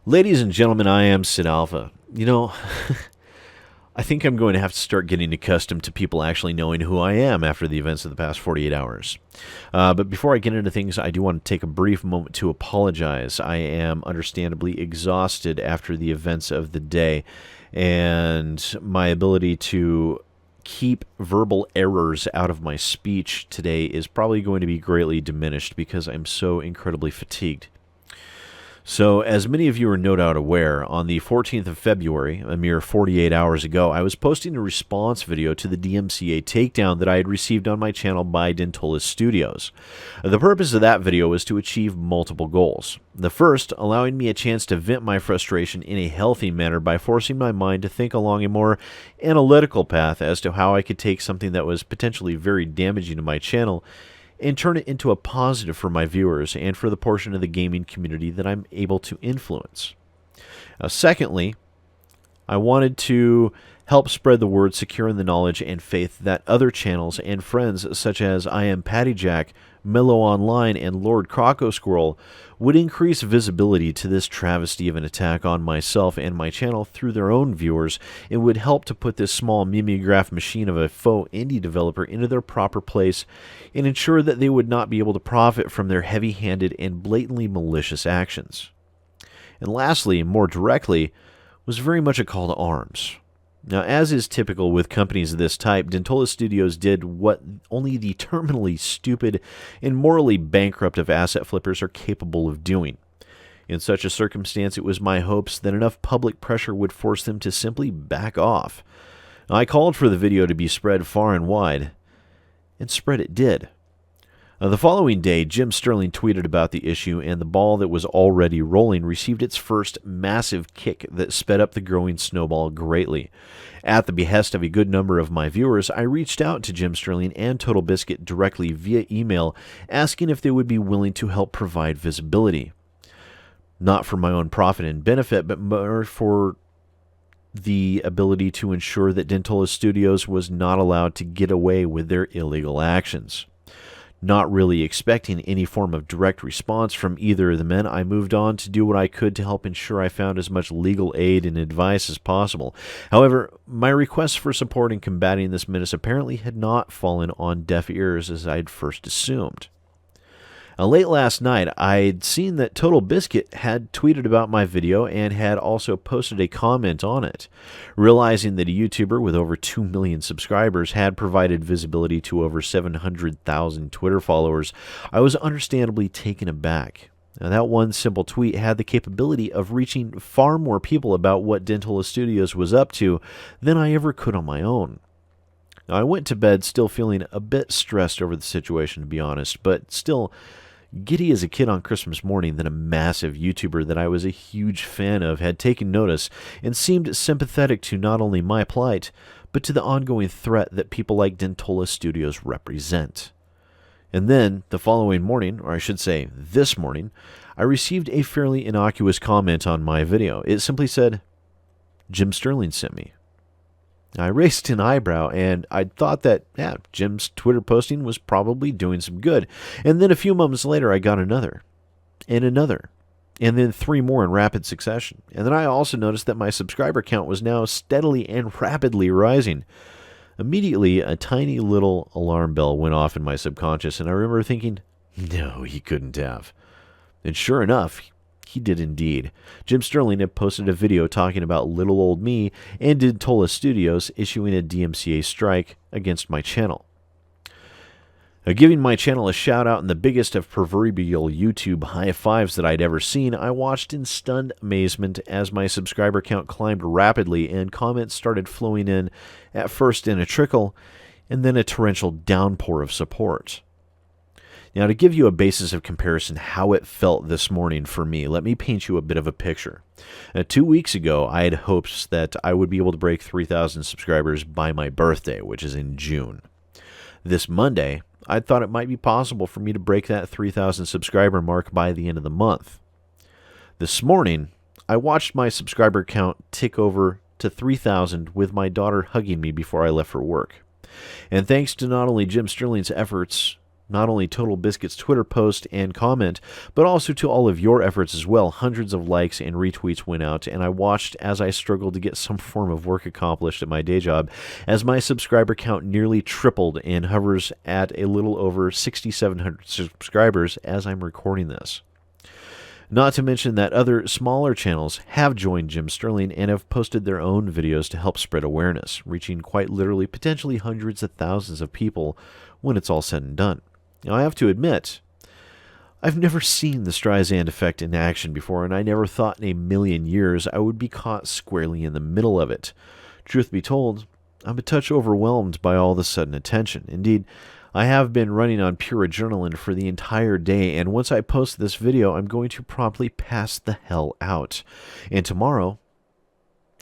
Ladies and gentlemen, I am SidAlpha. I think I'm going to have to start getting accustomed to people actually knowing who I am after the events of the past 48 hours. But before I get into things, I do want to take a brief moment to apologize. I am understandably exhausted after the events of the day, and my ability to keep verbal errors out of my speech today is probably going to be greatly diminished because I'm so incredibly fatigued. So, as many of you are no doubt aware, on the 14th of February, a mere 48 hours ago, I was posting a response video to the DMCA takedown that I had received on my channel by Dentola Studios. The purpose of that video was to achieve multiple goals. The first, allowing me a chance to vent my frustration in a healthy manner by forcing my mind to think along a more analytical path as to how I could take something that was potentially very damaging to my channel and turn it into a positive for my viewers and for the portion of the gaming community that I'm able to influence. Secondly, I wanted to help spread the word, secure in the knowledge and faith that other channels and friends such as I Am Patty Jack, Mellow Online, and Lord Croco Squirrel would increase visibility to this travesty of an attack on myself and my channel through their own viewers, and would help to put this small mimeograph machine of a faux indie developer into their proper place and ensure that they would not be able to profit from their heavy-handed and blatantly malicious actions. And lastly, more directly, was very much a call to arms. Now, as is typical with companies of this type, Dentola Studios did what only the terminally stupid and morally bankrupt of asset flippers are capable of doing. In such a circumstance, it was my hopes that enough public pressure would force them to simply back off. I called for the video to be spread far and wide, and spread it did. The following day, Jim Sterling tweeted about the issue, and the ball that was already rolling received its first massive kick that sped up the growing snowball greatly. At the behest of a good number of my viewers, I reached out to Jim Sterling and Totalbiscuit directly via email, asking if they would be willing to help provide visibility. Not for my own profit and benefit, but more for the ability to ensure that Dentola Studios was not allowed to get away with their illegal actions. Not really expecting any form of direct response from either of the men, I moved on to do what I could to help ensure I found as much legal aid and advice as possible. However, my requests for support in combating this menace apparently had not fallen on deaf ears as I had first assumed. Late last night, I'd seen that Totalbiscuit had tweeted about my video and had also posted a comment on it. Realizing that a YouTuber with over 2 million subscribers had provided visibility to over 700,000 Twitter followers, I was understandably taken aback. Now, that one simple tweet had the capability of reaching far more people about what Dentola Studios was up to than I ever could on my own. Now, I went to bed still feeling a bit stressed over the situation, to be honest, but still giddy as a kid on Christmas morning that a massive YouTuber that I was a huge fan of had taken notice and seemed sympathetic to not only my plight, but to the ongoing threat that people like Dentola Studios represent. And then, the following morning, or I should say this morning, I received a fairly innocuous comment on my video. It simply said, "Jim Sterling sent me." I raised an eyebrow, and I thought that, Jim's Twitter posting was probably doing some good. And then a few moments later, I got another, and then 3 more in rapid succession. And then I also noticed that my subscriber count was now steadily and rapidly rising. Immediately, a tiny little alarm bell went off in my subconscious, and I remember thinking, no, he couldn't have. And sure enough, he did indeed. Jim Sterling had posted a video talking about little old me and Dentola Studios issuing a DMCA strike against my channel. Giving my channel a shout out in the biggest of proverbial YouTube high fives that I'd ever seen, I watched in stunned amazement as my subscriber count climbed rapidly and comments started flowing in, at first in a trickle, and then a torrential downpour of support. Now, to give you a basis of comparison how it felt this morning for me, let me paint you a bit of a picture. 2 weeks ago, I had hopes that I would be able to break 3,000 subscribers by my birthday, which is in June. This Monday, I thought it might be possible for me to break that 3,000 subscriber mark by the end of the month. This morning, I watched my subscriber count tick over to 3,000 with my daughter hugging me before I left for work. And thanks to not only Jim Sterling's efforts, not only Totalbiscuit's Twitter post and comment, but also to all of your efforts as well. Hundreds of likes and retweets went out, and I watched as I struggled to get some form of work accomplished at my day job, as my subscriber count nearly tripled and hovers at a little over 6,700 subscribers as I'm recording this. Not to mention that other smaller channels have joined Jim Sterling and have posted their own videos to help spread awareness, reaching quite literally potentially hundreds of thousands of people when it's all said and done. Now, I have to admit, I've never seen the Streisand effect in action before, and I never thought in a million years I would be caught squarely in the middle of it. Truth be told, I'm a touch overwhelmed by all the sudden attention. Indeed, I have been running on pure adrenaline for the entire day, and once I post this video, I'm going to promptly pass the hell out. And tomorrow,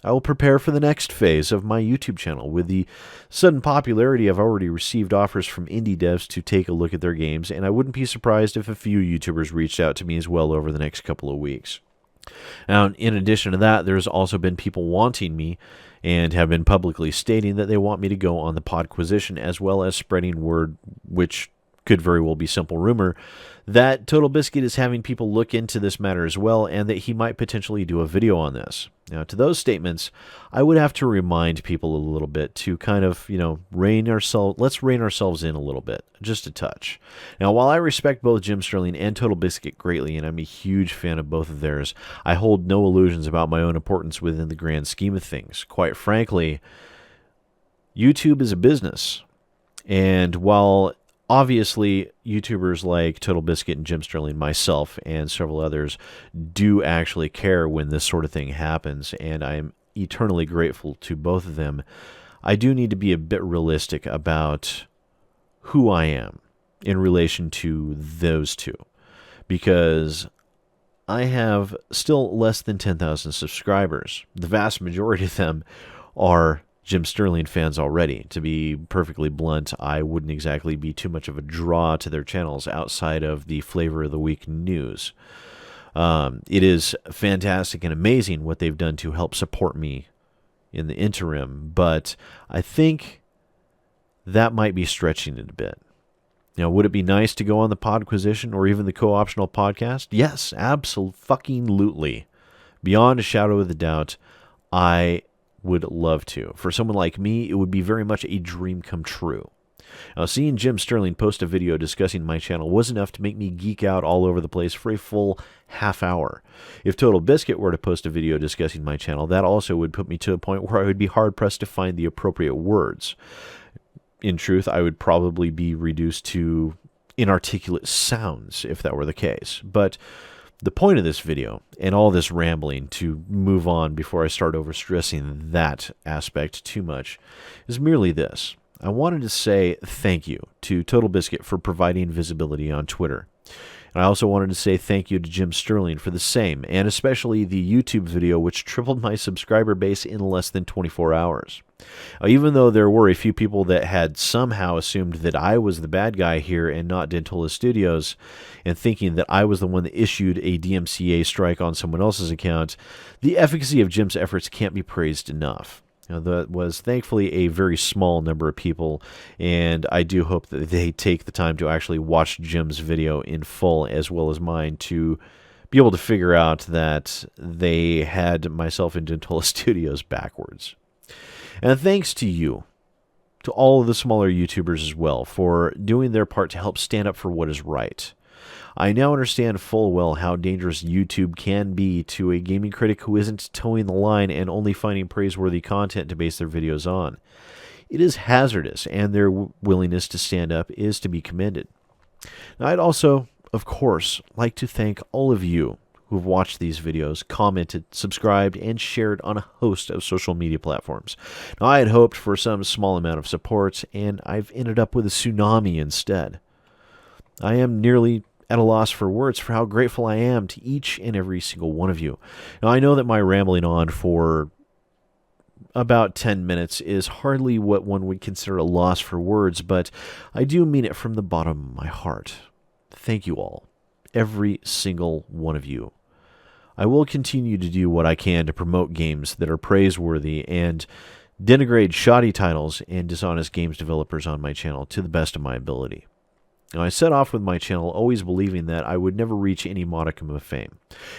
I will prepare for the next phase of my YouTube channel. With the sudden popularity, I've already received offers from indie devs to take a look at their games, and I wouldn't be surprised if a few YouTubers reached out to me as well over the next couple of weeks. Now, in addition to that, there's also been people wanting me and have been publicly stating that they want me to go on the Podquisition, as well as spreading word, which could very well be simple rumor, that Totalbiscuit is having people look into this matter as well, and that he might potentially do a video on this. Now, to those statements, I would have to remind people a little bit to kind of, let's rein ourselves in a little bit, just a touch. Now, while I respect both Jim Sterling and Totalbiscuit greatly, and I'm a huge fan of both of theirs, I hold no illusions about my own importance within the grand scheme of things. Quite frankly, YouTube is a business, and while obviously, YouTubers like Totalbiscuit and Jim Sterling, myself, and several others do actually care when this sort of thing happens, and I'm eternally grateful to both of them. I do need to be a bit realistic about who I am in relation to those two, because I have still less than 10,000 subscribers. The vast majority of them are Jim Sterling fans already. To be perfectly blunt, I wouldn't exactly be too much of a draw to their channels outside of the Flavor of the Week news. It is fantastic and amazing what they've done to help support me in the interim, but I think that might be stretching it a bit. Now, would it be nice to go on the Podquisition or even the Co-Optional Podcast? Yes, absolutely. Beyond a shadow of a doubt, I would love to. For someone like me, it would be very much a dream come true. Now, seeing Jim Sterling post a video discussing my channel was enough to make me geek out all over the place for a full half hour. If Totalbiscuit were to post a video discussing my channel, that also would put me to a point where I would be hard-pressed to find the appropriate words. In truth, I would probably be reduced to inarticulate sounds if that were the case. But the point of this video, and all this rambling to move on before I start overstressing that aspect too much, is merely this. I wanted to say thank you to Totalbiscuit for providing visibility on Twitter. And I also wanted to say thank you to Jim Sterling for the same, and especially the YouTube video, which tripled my subscriber base in less than 24 hours. Even though there were a few people that had somehow assumed that I was the bad guy here and not Dentola Studios, and thinking that I was the one that issued a DMCA strike on someone else's account, the efficacy of Jim's efforts can't be praised enough. Now, that was thankfully a very small number of people, and I do hope that they take the time to actually watch Jim's video in full as well as mine to be able to figure out that they had myself and Dentola Studios backwards. And thanks to you, to all of the smaller YouTubers as well, for doing their part to help stand up for what is right. I now understand full well how dangerous YouTube can be to a gaming critic who isn't towing the line and only finding praiseworthy content to base their videos on. It is hazardous, and their willingness to stand up is to be commended. Now, I'd also, of course, like to thank all of you who've watched these videos, commented, subscribed, and shared on a host of social media platforms. Now, I had hoped for some small amount of support, and I've ended up with a tsunami instead. I am nearly at a loss for words for how grateful I am to each and every single one of you. Now, I know that my rambling on for about 10 minutes is hardly what one would consider a loss for words, but I do mean it from the bottom of my heart. Thank you all, every single one of you. I will continue to do what I can to promote games that are praiseworthy and denigrate shoddy titles and dishonest games developers on my channel to the best of my ability. Now, I set off with my channel always believing that I would never reach any modicum of fame.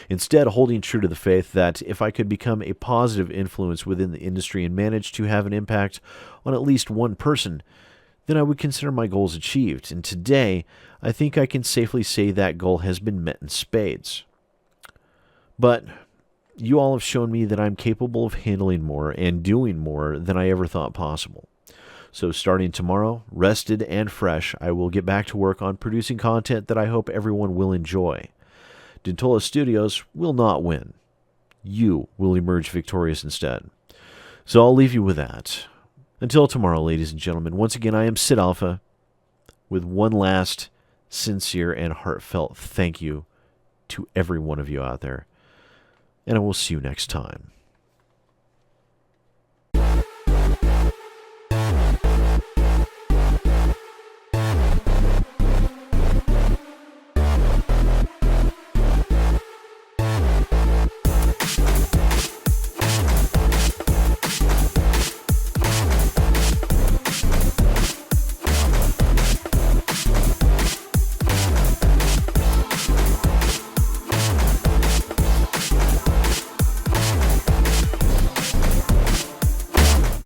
Instead, holding true to the faith that if I could become a positive influence within the industry and manage to have an impact on at least one person, then I would consider my goals achieved. And today, I think I can safely say that goal has been met in spades. But you all have shown me that I'm capable of handling more and doing more than I ever thought possible. So starting tomorrow, rested and fresh, I will get back to work on producing content that I hope everyone will enjoy. Dentola Studios will not win. You will emerge victorious instead. So I'll leave you with that. Until tomorrow, ladies and gentlemen, once again, I am SidAlpha with one last sincere and heartfelt thank you to every one of you out there. And I will see you next time.